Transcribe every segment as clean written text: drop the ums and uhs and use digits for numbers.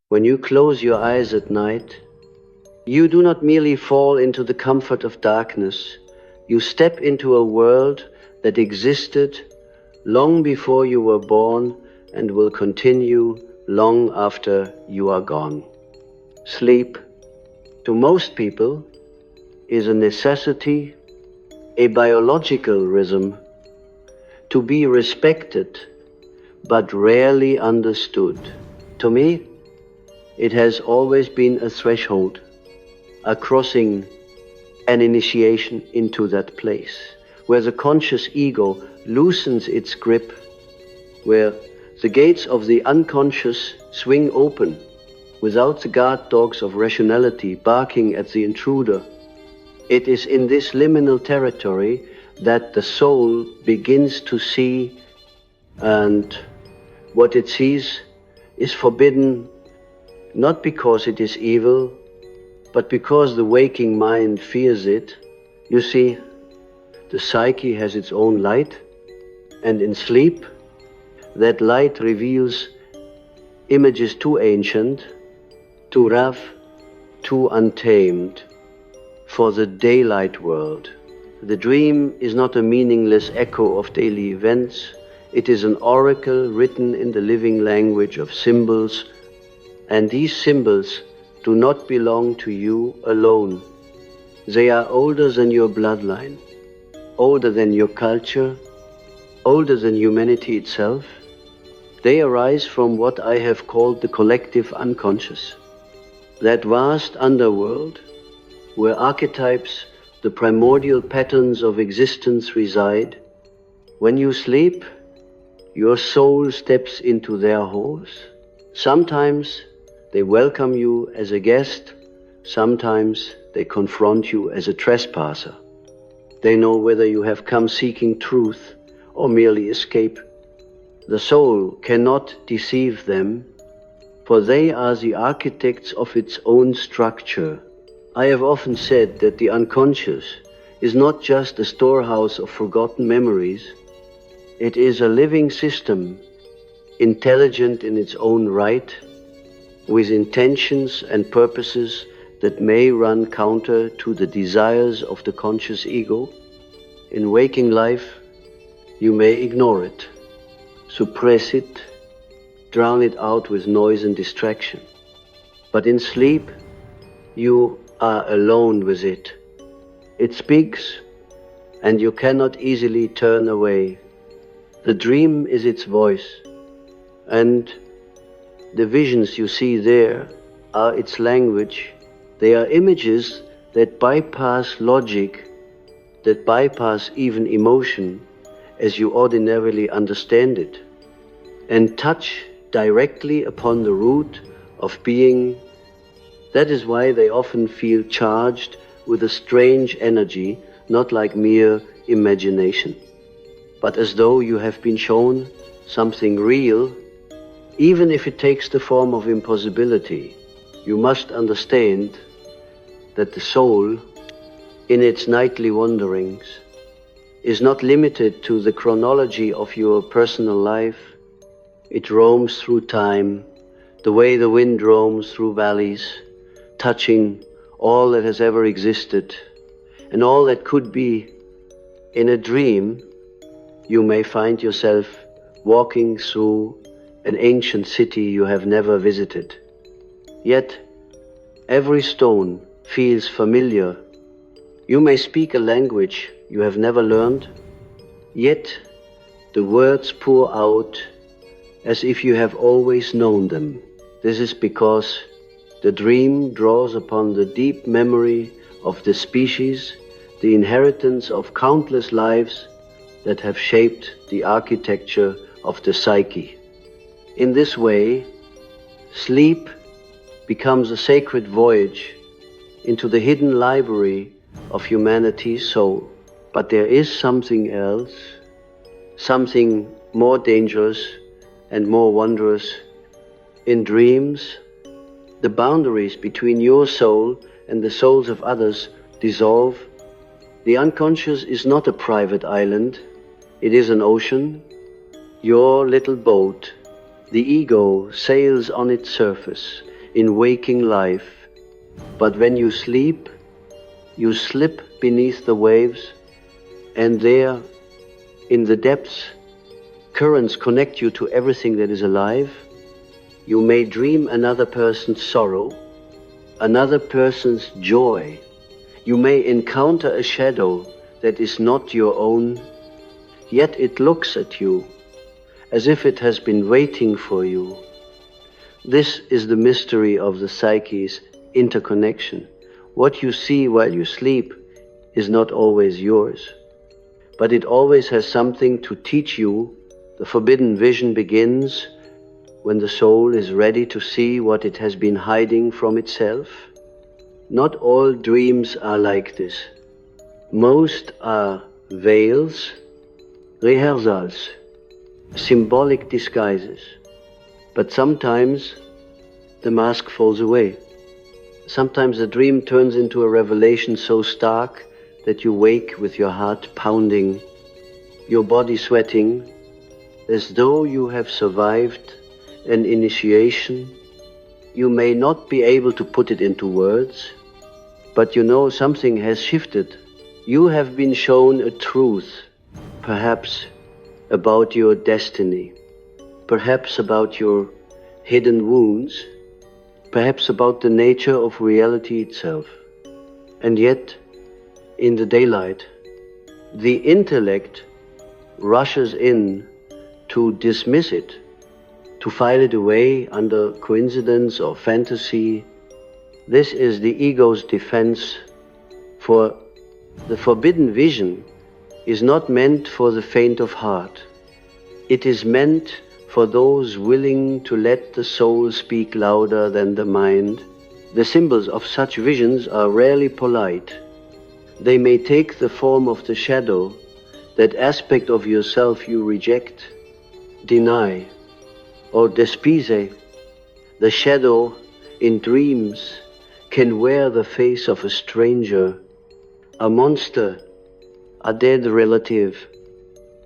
When you close your eyes at night, you do not merely fall into the comfort of darkness, you step into a world that existed long before you were born and will continue long after you are gone. Sleep, to most people, is a necessity, a biological rhythm, to be respected but rarely understood. To me, it has always been a threshold, a crossing, an initiation into that place, where the conscious ego loosens its grip, where the gates of the unconscious swing open without the guard dogs of rationality barking at the intruder. It is in this liminal territory that the soul begins to see, and what it sees is forbidden, not because it is evil, but because the waking mind fears it. You see, the psyche has its own light, and in sleep, that light reveals images too ancient, too rough, too untamed for the daylight world. The dream is not a meaningless echo of daily events. It is an oracle written in the living language of symbols, and these symbols do not belong to you alone. They are older than your bloodline, older than your culture, older than humanity itself. They arise from what I have called the collective unconscious, that vast underworld where archetypes, the primordial patterns of existence reside. When you sleep, your soul steps into their halls. Sometimes they welcome you as a guest, sometimes they confront you as a trespasser. They know whether you have come seeking truth or merely escape. The soul cannot deceive them, for they are the architects of its own structure. I have often said that the unconscious is not just a storehouse of forgotten memories. It is a living system, intelligent in its own right, with intentions and purposes that may run counter to the desires of the conscious ego. In waking life, you may ignore it, suppress it, drown it out with noise and distraction. But in sleep, you are alone with it. It speaks, and you cannot easily turn away. The dream is its voice, and the visions you see there are its language. They are images that bypass logic, that bypass even emotion as you ordinarily understand it, and touch directly upon the root of being. That is why they often feel charged with a strange energy, not like mere imagination, but as though you have been shown something real. Even if it takes the form of impossibility, you must understand that the soul, in its nightly wanderings, is not limited to the chronology of your personal life. It roams through time, the way the wind roams through valleys, touching all that has ever existed and all that could be. In a dream, you may find yourself walking through an ancient city you have never visited. Yet, every stone feels familiar. You may speak a language you have never learned, yet the words pour out as if you have always known them. This is because the dream draws upon the deep memory of the species, the inheritance of countless lives that have shaped the architecture of the psyche. In this way, sleep becomes a sacred voyage into the hidden library of humanity's soul. But there is something else, something more dangerous and more wondrous. In dreams, the boundaries between your soul and the souls of others dissolve. The unconscious is not a private island, it is an ocean, your little boat. The ego sails on its surface. in waking life, but when you sleep, you slip beneath the waves, and there, in the depths, currents connect you to everything that is alive. You may dream another person's sorrow, another person's joy. You may encounter a shadow that is not your own, yet it looks at you as if it has been waiting for you. This is the mystery of the psyche's interconnection. What you see while you sleep is not always yours, but it always has something to teach you. The forbidden vision begins when the soul is ready to see what it has been hiding from itself. Not all dreams are like this. Most are veils, rehearsals, symbolic disguises. But sometimes the mask falls away. Sometimes the dream turns into a revelation so stark that you wake with your heart pounding, your body sweating, as though you have survived an initiation. You may not be able to put it into words, but you know something has shifted. You have been shown a truth, perhaps about your destiny, perhaps about your hidden wounds, perhaps about the nature of reality itself. And yet, in the daylight, the intellect rushes in to dismiss it, to file it away under coincidence or fantasy. This is the ego's defense, for the forbidden vision is not meant for the faint of heart. It is meant for those willing to let the soul speak louder than the mind. The symbols of such visions are rarely polite. They may take the form of the shadow, that aspect of yourself you reject, deny, or despise. The shadow in dreams can wear the face of a stranger, a monster, a dead relative,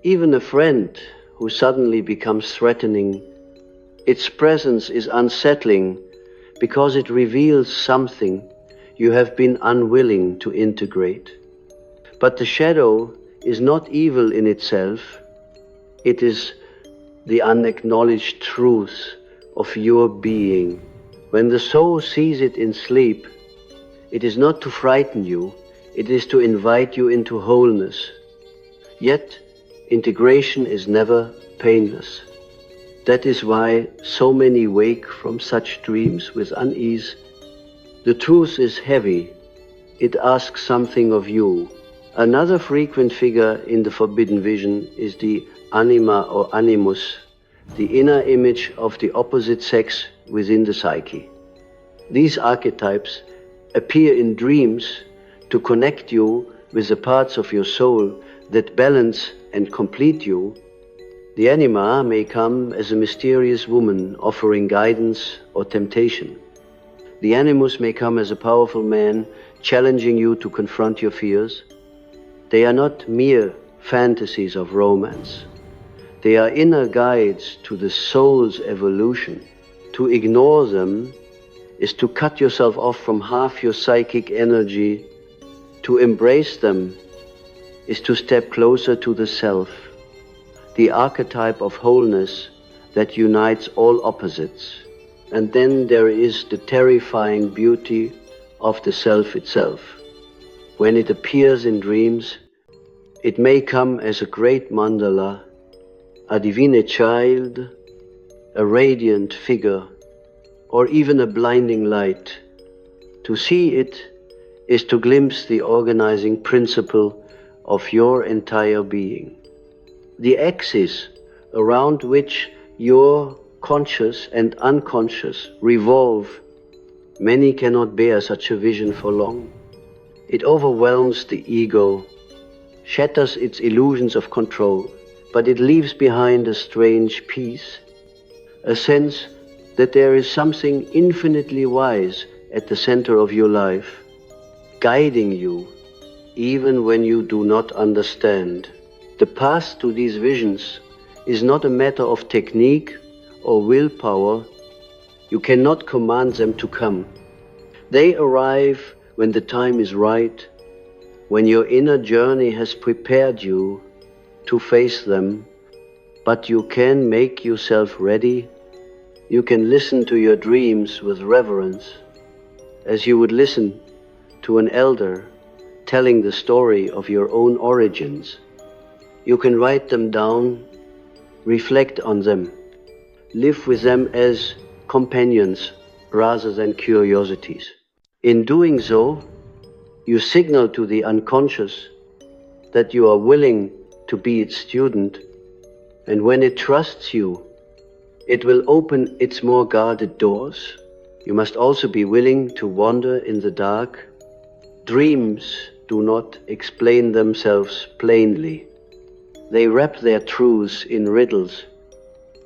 even a friend who suddenly becomes threatening. Its presence is unsettling because it reveals something you have been unwilling to integrate. But the shadow is not evil in itself. It is the unacknowledged truth of your being. When the soul sees it in sleep, it is not to frighten you, it is to invite you into wholeness. Yet, integration is never painless. That is why so many wake from such dreams with unease. The truth is heavy. It asks something of you. Another frequent figure in the forbidden vision is the anima or animus, the inner image of the opposite sex within the psyche. These archetypes appear in dreams to connect you with the parts of your soul that balance and complete you. The anima may come as a mysterious woman offering guidance or temptation. The animus may come as a powerful man challenging you to confront your fears. They are not mere fantasies of romance. They are inner guides to the soul's evolution. To ignore them is to cut yourself off from half your psychic energy. To embrace them is to step closer to the self, the archetype of wholeness that unites all opposites. And then there is the terrifying beauty of the self itself. When it appears in dreams, it may come as a great mandala, a divine child, a radiant figure, or even a blinding light. To see it is to glimpse the organizing principle of your entire being. The axis around which your conscious and unconscious revolve. Many cannot bear such a vision for long. It overwhelms the ego, shatters its illusions of control, but it leaves behind a strange peace, a sense that there is something infinitely wise at the center of your life, guiding you even when you do not understand. The path to these visions is not a matter of technique or willpower, You cannot command them to come. They arrive when the time is right, when your inner journey has prepared you to face them, but you can make yourself ready. You can listen to your dreams with reverence, as you would listen to an elder telling the story of your own origins. You can write them down, reflect on them, live with them as companions rather than curiosities. In doing so, you signal to the unconscious that you are willing to be its student, and when it trusts you, it will open its more guarded doors. You must also be willing to wander in the dark. Dreams do not explain themselves plainly. They wrap their truths in riddles,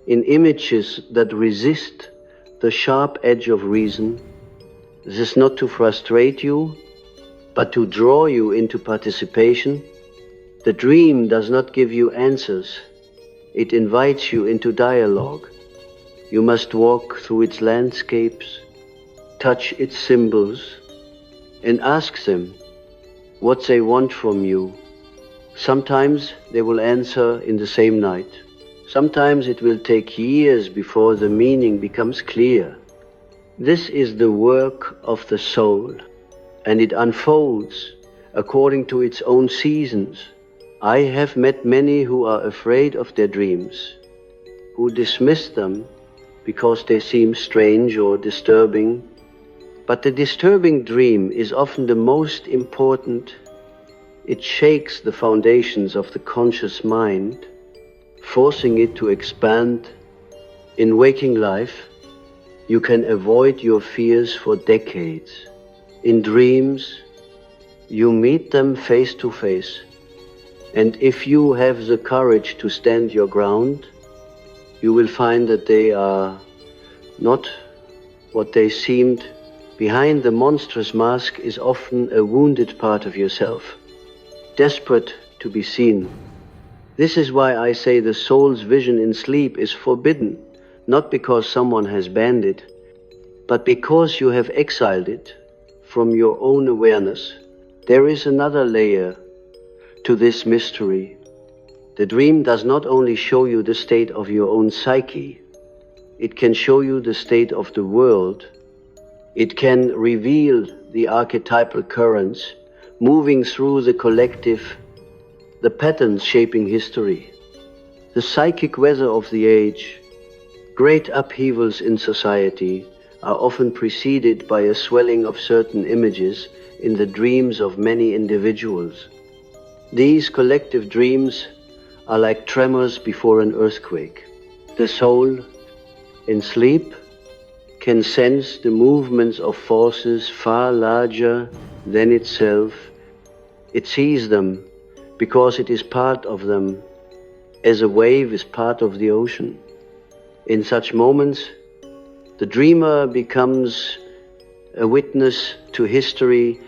in images that resist the sharp edge of reason. This is not to frustrate you, but to draw you into participation. The dream does not give you answers. It invites you into dialogue. You must walk through its landscapes, touch its symbols, and ask them what they want from you. Sometimes they will answer in the same night. Sometimes it will take years before the meaning becomes clear. This is the work of the soul, and it unfolds according to its own seasons. I have met many who are afraid of their dreams, who dismiss them because they seem strange or disturbing. But the disturbing dream is often the most important. It shakes the foundations of the conscious mind, forcing it to expand. In waking life, you can avoid your fears for decades. In dreams, you meet them face to face, and if you have the courage to stand your ground, you will find that they are not what they seemed. Behind the monstrous mask is often a wounded part of yourself, desperate to be seen. This is why I say the soul's vision in sleep is forbidden, not because someone has banned it, but because you have exiled it from your own awareness. There is another layer to this mystery. The dream does not only show you the state of your own psyche, it can show you the state of the world. It can reveal the archetypal currents moving through the collective, the patterns shaping history, the psychic weather of the age. Great upheavals in society are often preceded by a swelling of certain images in the dreams of many individuals. These collective dreams are like tremors before an earthquake. The soul, in sleep, can sense the movements of forces far larger than itself. It sees them because it is part of them, as a wave is part of the ocean. In such moments, the dreamer becomes a witness to history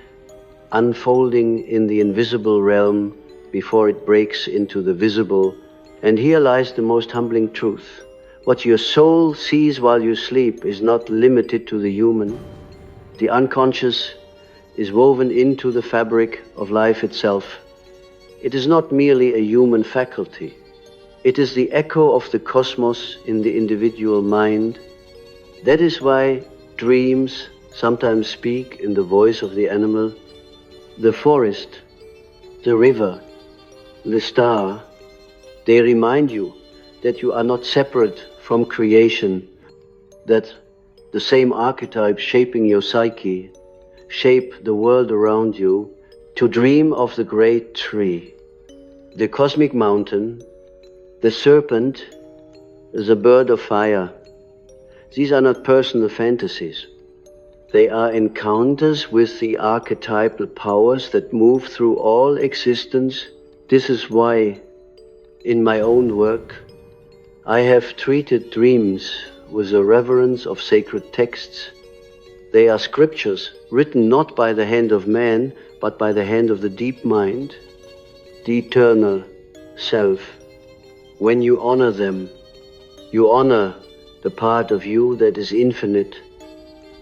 unfolding in the invisible realm before it breaks into the visible. And here lies the most humbling truth. What your soul sees while you sleep is not limited to the human. The unconscious is woven into the fabric of life itself. It is not merely a human faculty. It is the echo of the cosmos in the individual mind. That is why dreams sometimes speak in the voice of the animal, the forest, the river, the star. They remind you that you are not separate from creation, that the same archetypes shaping your psyche shape the world around you. To dream of the great tree, the cosmic mountain, the serpent, the bird of fire. These are not personal fantasies. They are encounters with the archetypal powers that move through all existence. This is why, in my own work, I have treated dreams with the reverence of sacred texts. They are scriptures written not by the hand of man, but by the hand of the deep mind, the eternal self. When you honor them, you honor the part of you that is infinite.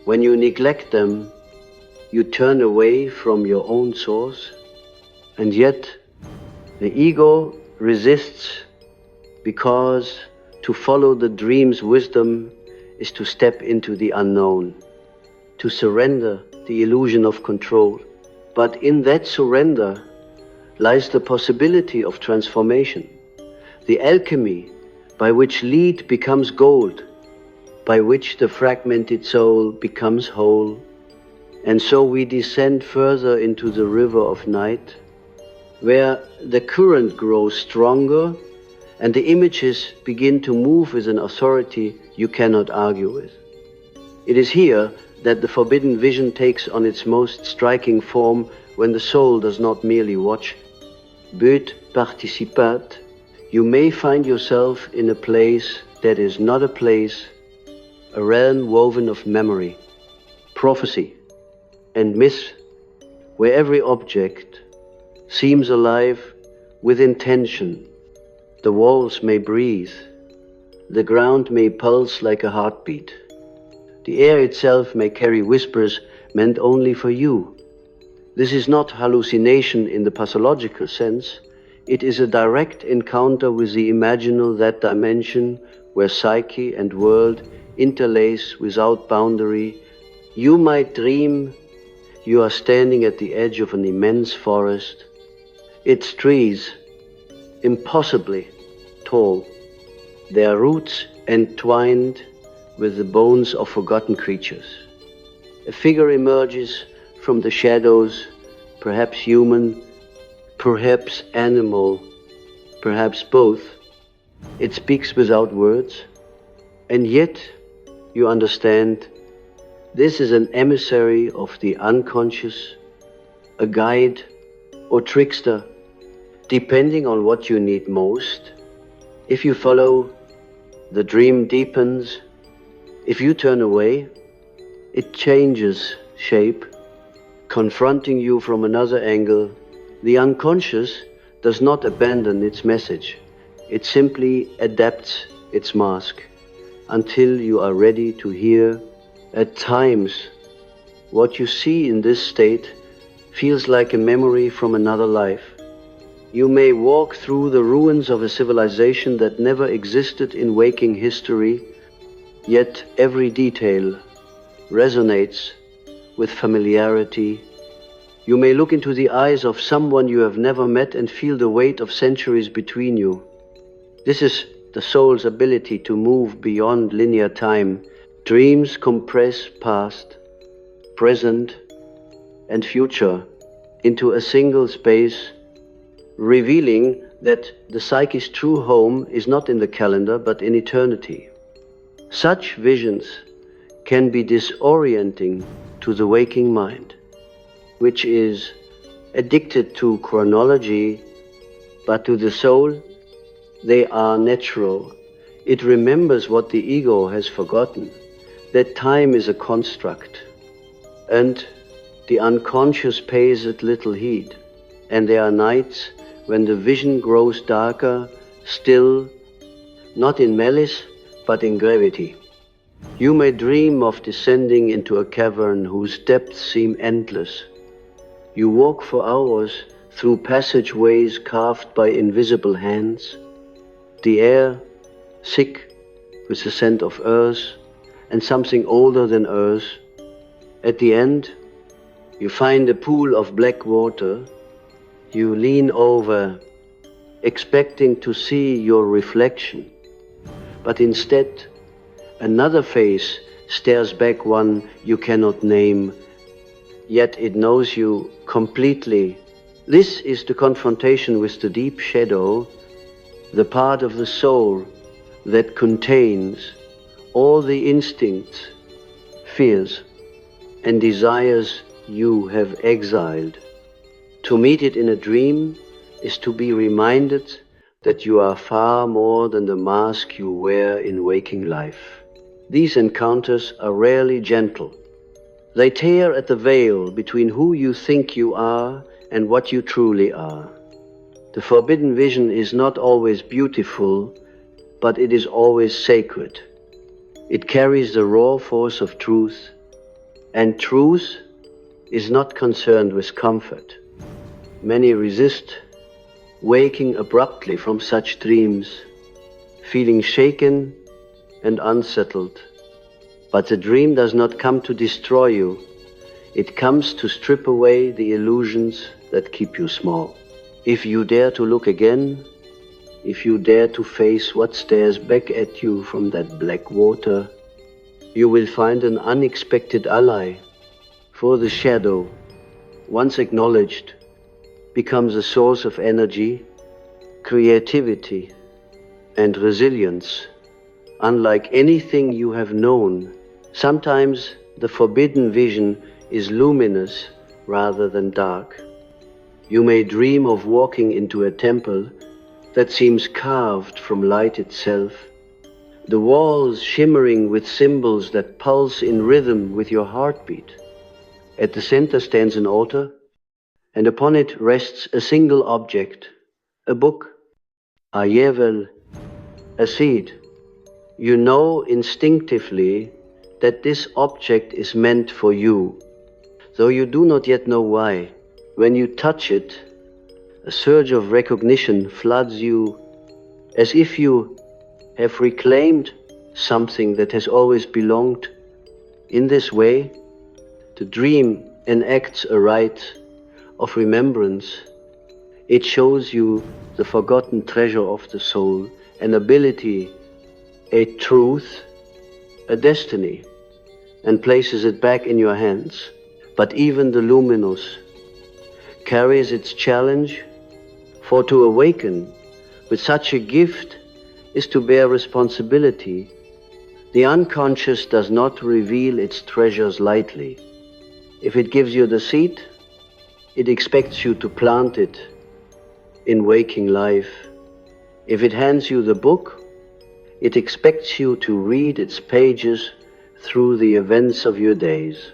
When you neglect them, you turn away from your own source, and yet the ego resists, because to follow the dream's wisdom is to step into the unknown, to surrender the illusion of control. But in that surrender lies the possibility of transformation, the alchemy by which lead becomes gold, by which the fragmented soul becomes whole. And so we descend further into the river of night, where the current grows stronger and the images begin to move with an authority you cannot argue with. It is here that the forbidden vision takes on its most striking form, when the soul does not merely watch, but participate. You may find yourself in a place that is not a place, a realm woven of memory, prophecy, and myth, where every object seems alive with intention. The walls may breathe, the ground may pulse like a heartbeat. The air itself may carry whispers meant only for you. This is not hallucination in the pathological sense. It is a direct encounter with the imaginal, that dimension where psyche and world interlace without boundary. You might dream you are standing at the edge of an immense forest, its trees impossibly tall, their roots entwined with the bones of forgotten creatures. A figure emerges from the shadows, perhaps human, perhaps animal, perhaps both. It speaks without words, and yet you understand this is an emissary of the unconscious, a guide or trickster, depending on what you need most. If you follow, the dream deepens. If you turn away, it changes shape, confronting you from another angle. The unconscious does not abandon its message. It simply adapts its mask until you are ready to hear. At times, what you see in this state feels like a memory from another life. You may walk through the ruins of a civilization that never existed in waking history, yet every detail resonates with familiarity. You may look into the eyes of someone you have never met and feel the weight of centuries between you. This is the soul's ability to move beyond linear time. Dreams compress past, present, and future into a single space, revealing that the psyche's true home is not in the calendar but in eternity. Such visions can be disorienting to the waking mind, which is addicted to chronology, but to the soul, they are natural. It remembers what the ego has forgotten, that time is a construct, and the unconscious pays it little heed. And there are nights when the vision grows darker, still, not in malice, but in gravity. You may dream of descending into a cavern whose depths seem endless. You walk for hours through passageways carved by invisible hands. The air, thick with the scent of earth and something older than earth. At the end, you find a pool of black water. You lean over, expecting to see your reflection, but instead, another face stares back, one you cannot name, yet it knows you completely. This is the confrontation with the deep shadow, the part of the soul that contains all the instincts, fears, and desires you have exiled. To meet it in a dream is to be reminded that you are far more than the mask you wear in waking life. These encounters are rarely gentle. They tear at the veil between who you think you are and what you truly are. The forbidden vision is not always beautiful, but it is always sacred. It carries the raw force of truth, and truth is not concerned with comfort. Many resist waking abruptly from such dreams, feeling shaken and unsettled. But the dream does not come to destroy you. It comes to strip away the illusions that keep you small. If you dare to look again, if you dare to face what stares back at you from that black water, you will find an unexpected ally. For the shadow, once acknowledged, becomes a source of energy, creativity, and resilience, unlike anything you have known. Sometimes the forbidden vision is luminous rather than dark. You may dream of walking into a temple that seems carved from light itself, the walls shimmering with symbols that pulse in rhythm with your heartbeat. At the center stands an altar, and upon it rests a single object, a book, a yevel, a seed. You know instinctively that this object is meant for you, though you do not yet know why. When you touch it, a surge of recognition floods you, as if you have reclaimed something that has always belonged. In this way, the dream enacts a rite of remembrance. It shows you the forgotten treasure of the soul, an ability, a truth, a destiny, and places it back in your hands. But even the luminous carries its challenge, for to awaken with such a gift is to bear responsibility. The unconscious does not reveal its treasures lightly. If it gives you the seed, it expects you to plant it in waking life. If it hands you the book, it expects you to read its pages through the events of your days.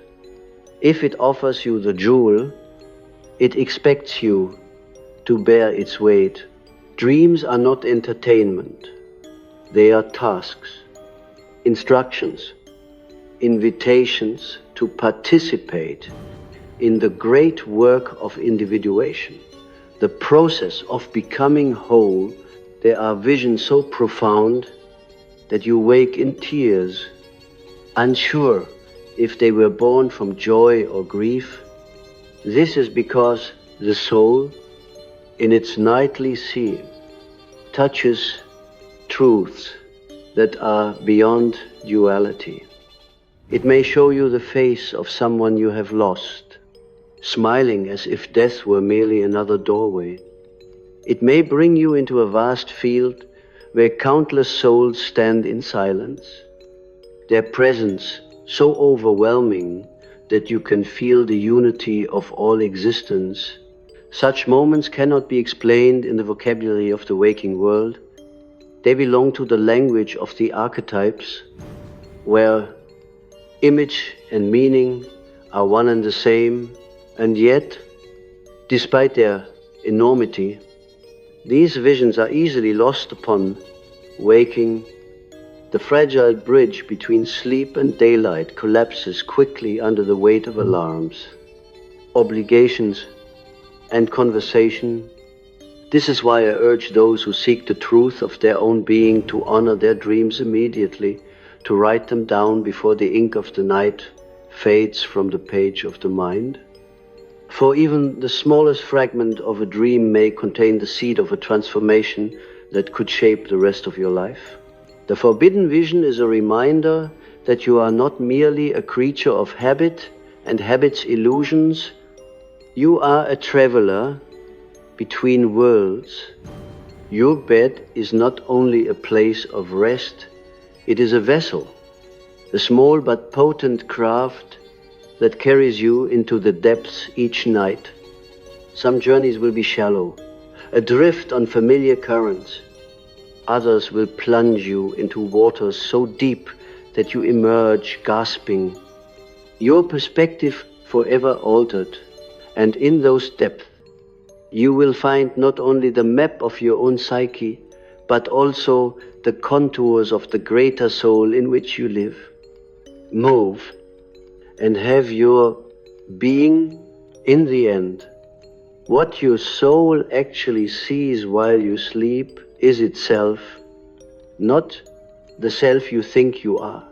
If it offers you the jewel, it expects you to bear its weight. Dreams are not entertainment. They are tasks, instructions, invitations to participate in the great work of individuation, the process of becoming whole. There are visions so profound that you wake in tears, unsure if they were born from joy or grief. This is because the soul, in its nightly seeing, touches truths that are beyond duality. It may show you the face of someone you have lost, smiling as if death were merely another doorway. It may bring you into a vast field where countless souls stand in silence, their presence so overwhelming that you can feel the unity of all existence. Such moments cannot be explained in the vocabulary of the waking world. They belong to the language of the archetypes, where image and meaning are one and the same, and yet, despite their enormity, these visions are easily lost upon waking. The fragile bridge between sleep and daylight collapses quickly under the weight of alarms, obligations, and conversation. This is why I urge those who seek the truth of their own being to honor their dreams immediately, to write them down before the ink of the night fades from the page of the mind. For even the smallest fragment of a dream may contain the seed of a transformation that could shape the rest of your life. The forbidden vision is a reminder that you are not merely a creature of habit and habit's illusions. You are a traveler between worlds. Your bed is not only a place of rest, it is a vessel, a small but potent craft that carries you into the depths each night. Some journeys will be shallow, adrift on familiar currents. Others will plunge you into waters so deep that you emerge gasping, your perspective forever altered. And in those depths, you will find not only the map of your own psyche, but also the contours of the greater soul in which you live. Move and have your being in the end. What your soul actually sees while you sleep is itself, not the self you think you are,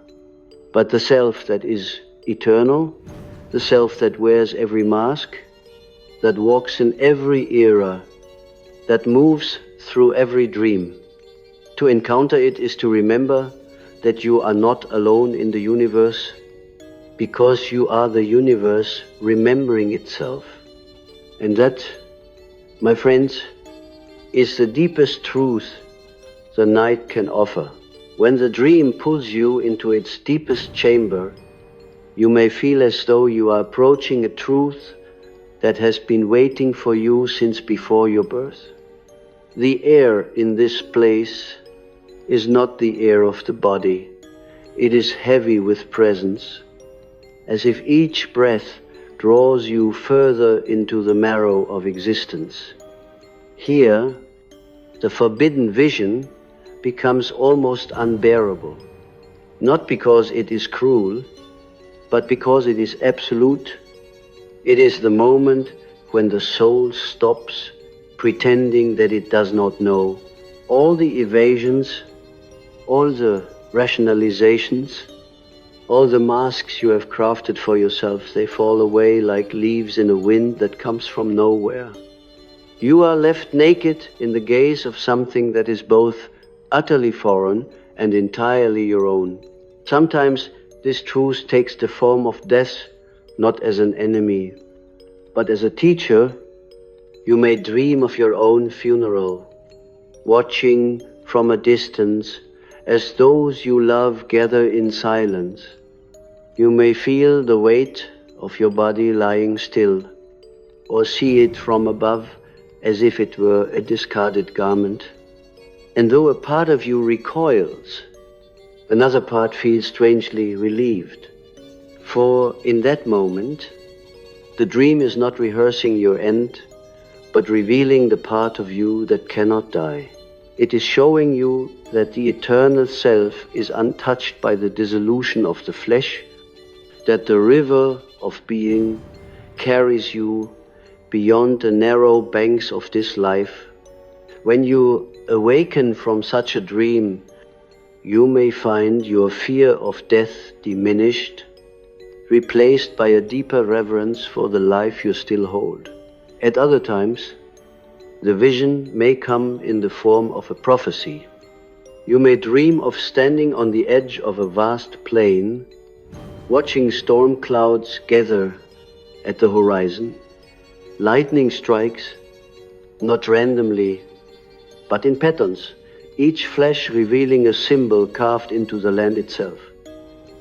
but the self that is eternal, the self that wears every mask, that walks in every era, that moves through every dream. To encounter it is to remember that you are not alone in the universe, because you are the universe remembering itself. And that, my friends, is the deepest truth the night can offer. When the dream pulls you into its deepest chamber, you may feel as though you are approaching a truth that has been waiting for you since before your birth. The air in this place is not the air of the body. It is heavy with presence, as if each breath draws you further into the marrow of existence. Here, the forbidden vision becomes almost unbearable, not because it is cruel, but because it is absolute. It is the moment when the soul stops pretending that it does not know. All the evasions, all the rationalizations, all the masks you have crafted for yourself, they fall away like leaves in a wind that comes from nowhere. You are left naked in the gaze of something that is both utterly foreign and entirely your own. Sometimes this truth takes the form of death, not as an enemy, but as a teacher. You may dream of your own funeral, watching from a distance as those you love gather in silence. You may feel the weight of your body lying still, or see it from above as if it were a discarded garment. And though a part of you recoils, another part feels strangely relieved. For in that moment, the dream is not rehearsing your end, but revealing the part of you that cannot die. It is showing you that the eternal self is untouched by the dissolution of the flesh, that the river of being carries you beyond the narrow banks of this life. When you awaken from such a dream, you may find your fear of death diminished, replaced by a deeper reverence for the life you still hold. At other times, the vision may come in the form of a prophecy. You may dream of standing on the edge of a vast plain, watching storm clouds gather at the horizon. Lightning strikes, not randomly, but in patterns, each flash revealing a symbol carved into the land itself.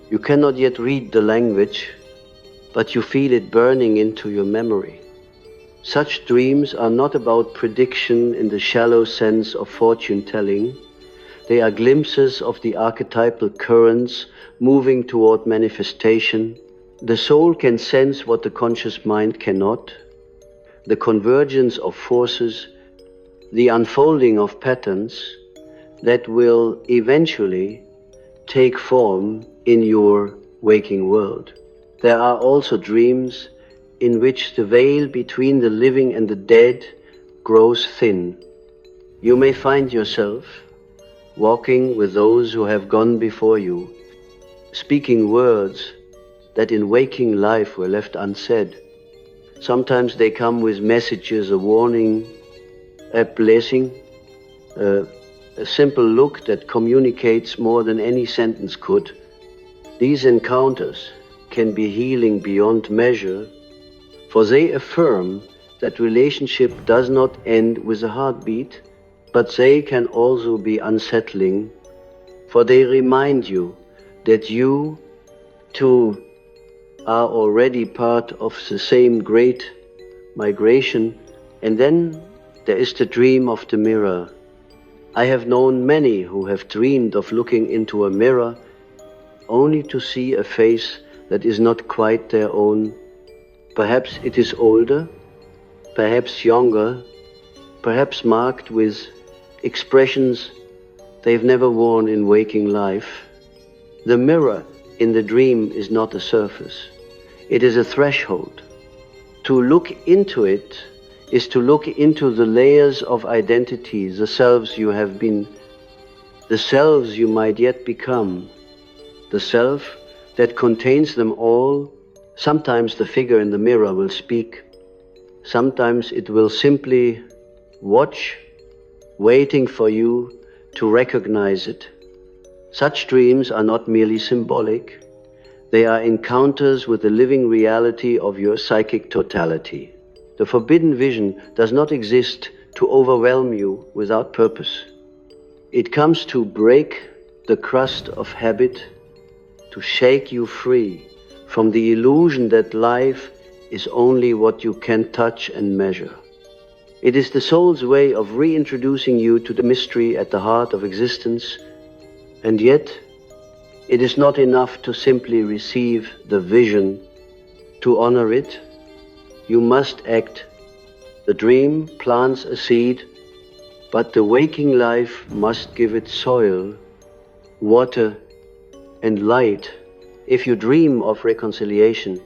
You cannot yet read the language, but you feel it burning into your memory. Such dreams are not about prediction in the shallow sense of fortune-telling. They are glimpses of the archetypal currents moving toward manifestation. The soul can sense what the conscious mind cannot. The convergence of forces, the unfolding of patterns that will eventually take form in your waking world. There are also dreams in which the veil between the living and the dead grows thin. You may find yourself walking with those who have gone before you, speaking words that in waking life were left unsaid. Sometimes they come with messages, a warning, a blessing, a simple look that communicates more than any sentence could. These encounters can be healing beyond measure, for they affirm that relationship does not end with a heartbeat, but they can also be unsettling, for they remind you that you, too, are already part of the same great migration. And then there is the dream of the mirror. I have known many who have dreamed of looking into a mirror only to see a face that is not quite their own. Perhaps it is older, perhaps younger, perhaps marked with expressions they've never worn in waking life. The mirror in the dream is not a surface. It is a threshold. To look into it is to look into the layers of identity, the selves you have been, the selves you might yet become, the self that contains them all. Sometimes the figure in the mirror will speak. Sometimes it will simply watch, waiting for you to recognize it. Such dreams are not merely symbolic. They are encounters with the living reality of your psychic totality. The forbidden vision does not exist to overwhelm you without purpose. It comes to break the crust of habit, to shake you free from the illusion that life is only what you can touch and measure. It is the soul's way of reintroducing you to the mystery at the heart of existence, and yet it is not enough to simply receive the vision. To honor it, you must act. The dream plants a seed, but the waking life must give it soil, water, and light. If you dream of reconciliation,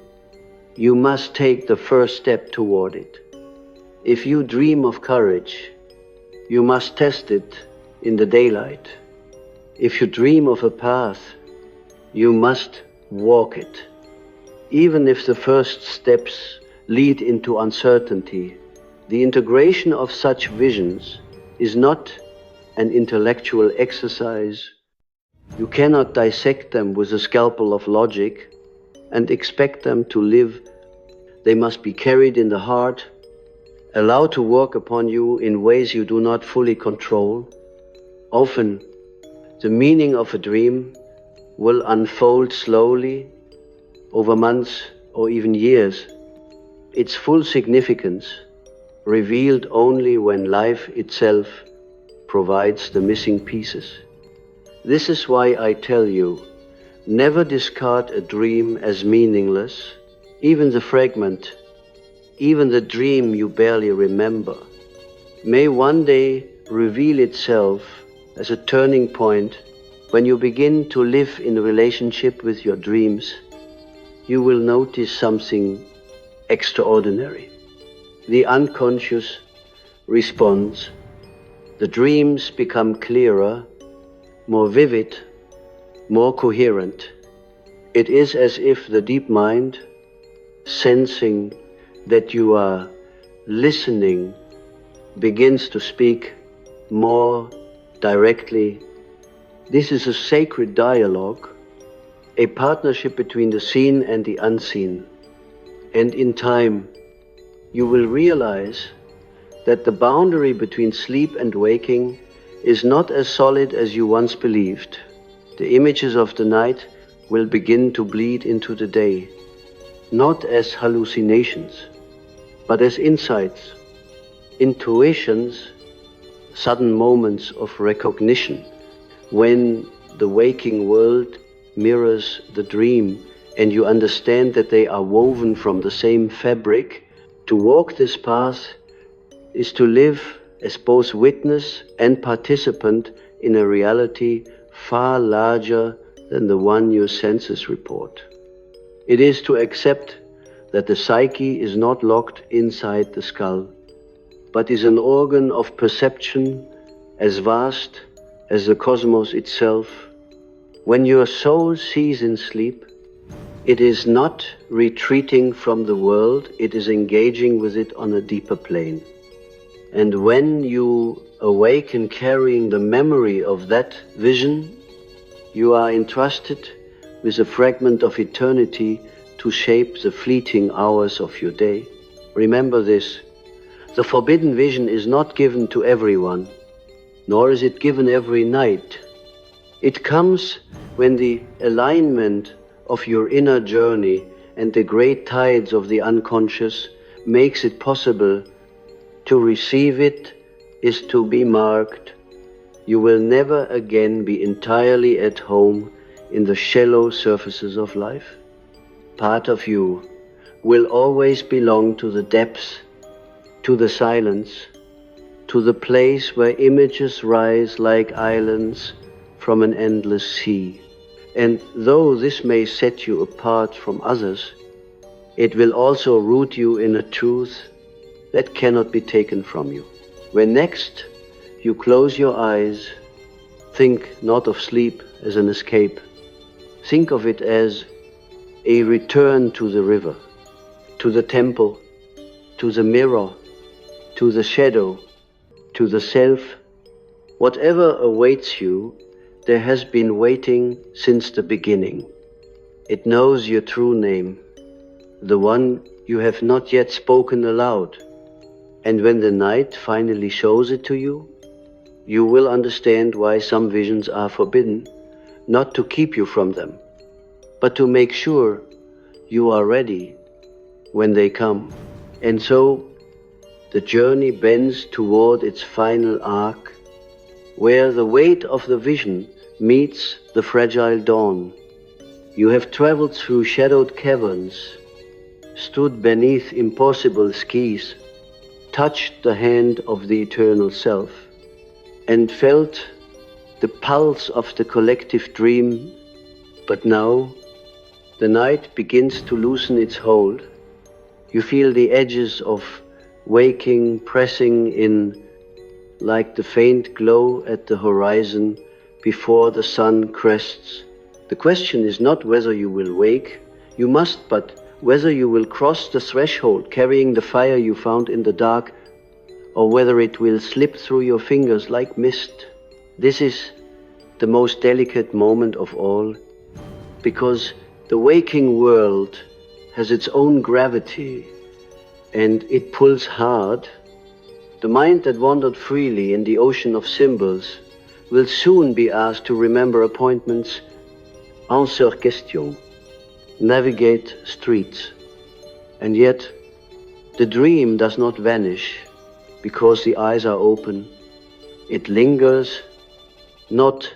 you must take the first step toward it. If you dream of courage, you must test it in the daylight. If you dream of a path, you must walk it. Even if the first steps lead into uncertainty, the integration of such visions is not an intellectual exercise. You cannot dissect them with a scalpel of logic and expect them to live. They must be carried in the heart, allowed to work upon you in ways you do not fully control. Often, the meaning of a dream will unfold slowly over months or even years. Its full significance revealed only when life itself provides the missing pieces. This is why I tell you, never discard a dream as meaningless, even the fragment, even the dream you barely remember, may one day reveal itself as a turning point. When you begin to live in relationship with your dreams, you will notice something extraordinary. The unconscious responds. The dreams become clearer, more vivid, more coherent. It is as if the deep mind, sensing that you are listening, begins to speak more directly. This is a sacred dialogue, a partnership between the seen and the unseen. And in time, you will realize that the boundary between sleep and waking is not as solid as you once believed. The images of the night will begin to bleed into the day, not as hallucinations, but as insights, intuitions, sudden moments of recognition, when the waking world mirrors the dream and you understand that they are woven from the same fabric. To walk this path is to live as both witness and participant in a reality far larger than the one your senses report. It is to accept that the psyche is not locked inside the skull, but is an organ of perception as vast as the cosmos itself. When your soul sees in sleep, it is not retreating from the world, it is engaging with it on a deeper plane. And when you awaken carrying the memory of that vision, you are entrusted with a fragment of eternity to shape the fleeting hours of your day. Remember this, the forbidden vision is not given to everyone, nor is it given every night. It comes when the alignment of your inner journey and the great tides of the unconscious makes it possible. To receive it is to be marked. You will never again be entirely at home in the shallow surfaces of life. Part of you will always belong to the depths, to the silence, to the place where images rise like islands from an endless sea. And though this may set you apart from others, it will also root you in a truth that cannot be taken from you. When next you close your eyes, think not of sleep as an escape. Think of it as a return to the river, to the temple, to the mirror, to the shadow, to the self. Whatever awaits you, there has been waiting since the beginning. It knows your true name, the one you have not yet spoken aloud. And when the night finally shows it to you, you will understand why some visions are forbidden, not to keep you from them, but to make sure you are ready when they come. And so the journey bends toward its final arc, where the weight of the vision meets the fragile dawn. You have traveled through shadowed caverns, stood beneath impossible skies, touched the hand of the eternal self, and felt the pulse of the collective dream. But now the night begins to loosen its hold. You feel the edges of waking pressing in like the faint glow at the horizon before the sun crests. The question is not whether you will wake, you must, but whether you will cross the threshold carrying the fire you found in the dark, or whether it will slip through your fingers like mist. This is the most delicate moment of all, because the waking world has its own gravity, and it pulls hard. The mind that wandered freely in the ocean of symbols will soon be asked to remember appointments, answer questions, navigate streets. And yet, the dream does not vanish because the eyes are open. It lingers not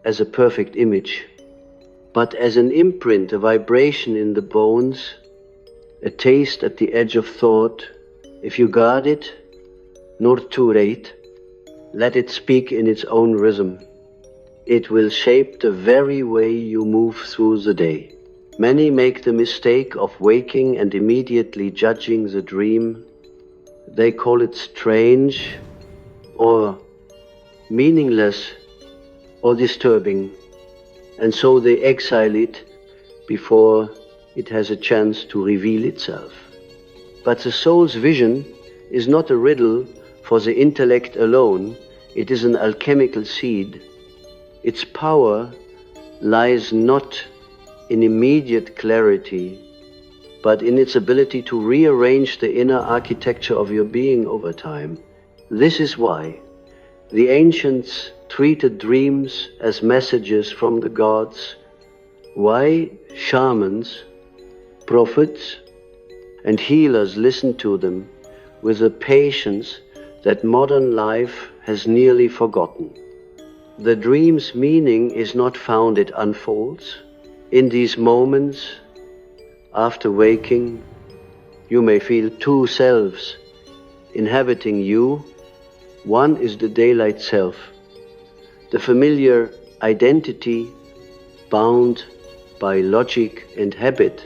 as a perfect image, but as an imprint, a vibration in the bones, a taste at the edge of thought. If you guard it, nor too late, let it speak in its own rhythm. It will shape the very way you move through the day. Many make the mistake of waking and immediately judging the dream. They call it strange, or meaningless, or disturbing, and so they exile it before it has a chance to reveal itself. But the soul's vision is not a riddle for the intellect alone. It is an alchemical seed. Its power lies not in immediate clarity, but in its ability to rearrange the inner architecture of your being over time. This is why the ancients treated dreams as messages from the gods, why shamans, prophets, and healers listened to them with a patience that modern life has nearly forgotten. The dream's meaning is not found, it unfolds. In these moments, after waking, you may feel two selves inhabiting you. One is the daylight self, the familiar identity bound by logic and habit.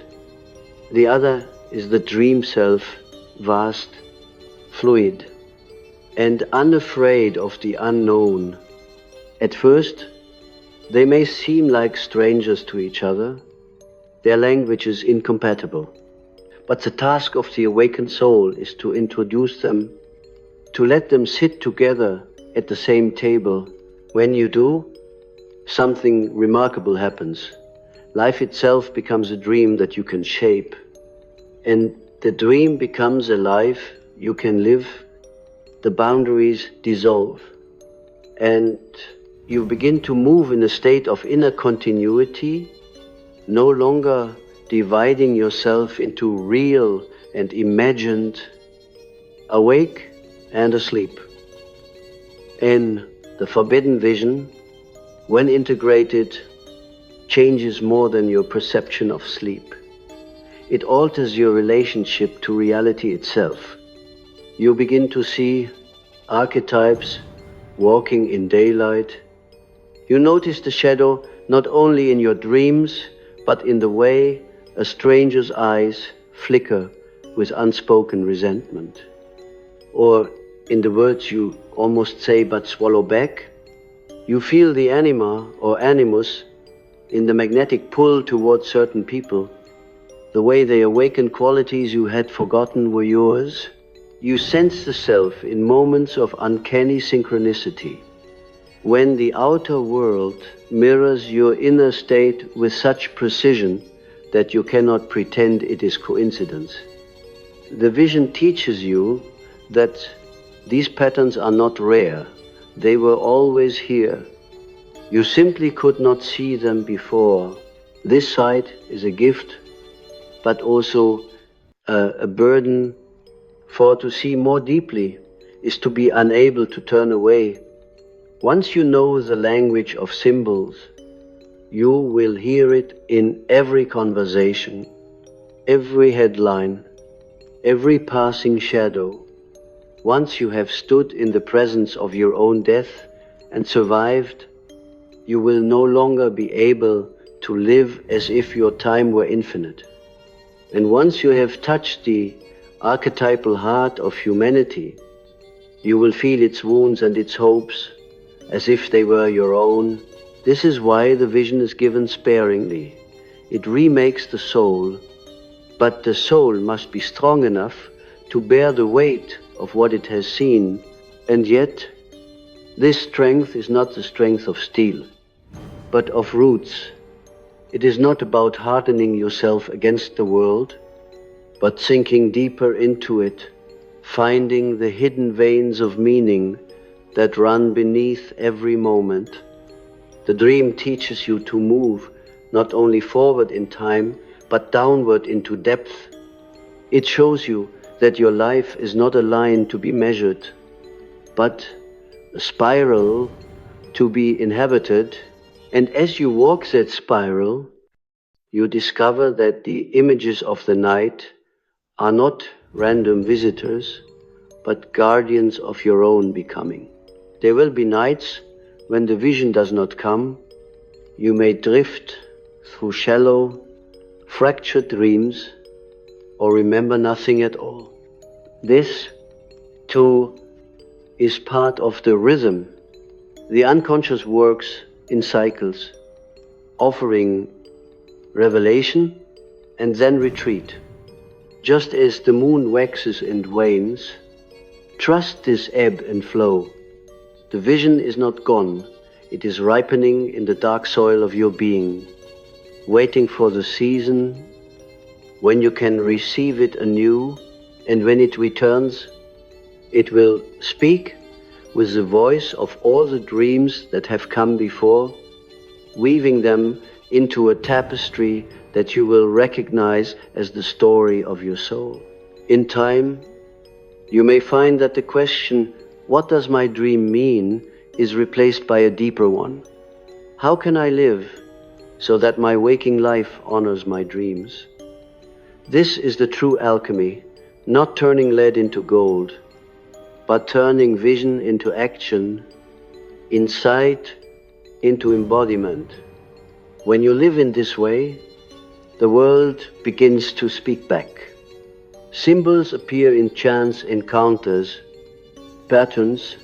The other is the dream self, vast, fluid, and unafraid of the unknown. At first, they may seem like strangers to each other, their language is incompatible. But the task of the awakened soul is to introduce them, to let them sit together at the same table. When you do, something remarkable happens. Life itself becomes a dream that you can shape, and the dream becomes a life you can live. The boundaries dissolve, and you begin to move in a state of inner continuity, no longer dividing yourself into real and imagined, awake and asleep. In the forbidden vision, when integrated, changes more than your perception of sleep. It alters your relationship to reality itself. You begin to see archetypes walking in daylight. You notice the shadow not only in your dreams, but in the way a stranger's eyes flicker with unspoken resentment. Or in the words you almost say but swallow back, you feel the anima or animus in the magnetic pull towards certain people, the way they awaken qualities you had forgotten were yours. You sense the self in moments of uncanny synchronicity, when the outer world mirrors your inner state with such precision that you cannot pretend it is coincidence. The vision teaches you that these patterns are not rare. They were always here. You simply could not see them before. This sight is a gift, but also a burden, for to see more deeply is to be unable to turn away. Once you know the language of symbols, you will hear it in every conversation, every headline, every passing shadow. Once you have stood in the presence of your own death and survived, you will no longer be able to live as if your time were infinite. And once you have touched the archetypal heart of humanity, you will feel its wounds and its hopes as if they were your own. This is why the vision is given sparingly. It remakes the soul, but the soul must be strong enough to bear the weight of what it has seen. And yet, this strength is not the strength of steel, but of roots. It is not about hardening yourself against the world, but sinking deeper into it, finding the hidden veins of meaning that run beneath every moment. The dream teaches you to move not only forward in time, but downward into depth. It shows you that your life is not a line to be measured, but a spiral to be inhabited. And as you walk that spiral, you discover that the images of the night are not random visitors, but guardians of your own becoming. There will be nights when the vision does not come. You may drift through shallow, fractured dreams, or remember nothing at all. This, too, is part of the rhythm. The unconscious works in cycles, offering revelation and then retreat. Just as the moon waxes and wanes, trust this ebb and flow. The vision is not gone. It is ripening in the dark soil of your being, waiting for the season when you can receive it anew, and when it returns, it will speak with the voice of all the dreams that have come before, weaving them into a tapestry that you will recognize as the story of your soul. In time, you may find that the question, "What does my dream mean?" is replaced by a deeper one. How can I live so that my waking life honors my dreams? This is the true alchemy, not turning lead into gold, but turning vision into action, insight into embodiment. When you live in this way, the world begins to speak back. Symbols appear in chance encounters, patterns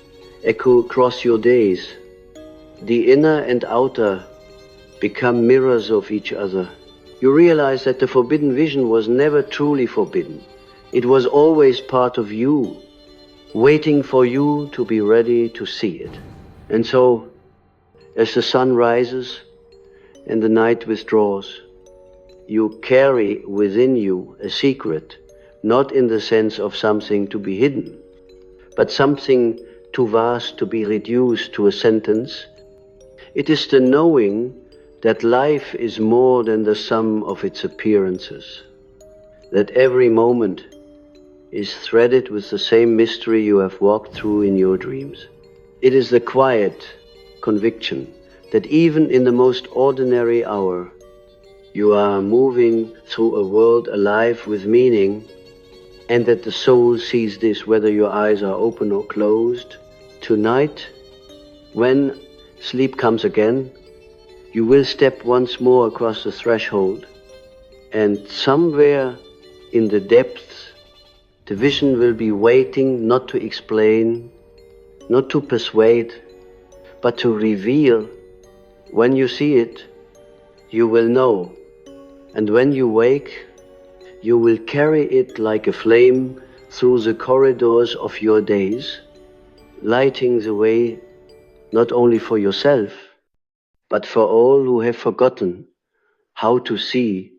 echo across your days. The inner and outer become mirrors of each other. You realize that the forbidden vision was never truly forbidden. It was always part of you, waiting for you to be ready to see it. And so, as the sun rises and the night withdraws, you carry within you a secret, not in the sense of something to be hidden, but something too vast to be reduced to a sentence. It is the knowing that life is more than the sum of its appearances, that every moment is threaded with the same mystery you have walked through in your dreams. It is the quiet conviction that even in the most ordinary hour, you are moving through a world alive with meaning, and that the soul sees this whether your eyes are open or closed. Tonight, when sleep comes again, you will step once more across the threshold, and somewhere in the depths, the vision will be waiting not to explain, not to persuade, but to reveal. When you see it, you will know, and when you wake, you will carry it like a flame through the corridors of your days, lighting the way not only for yourself, but for all who have forgotten how to see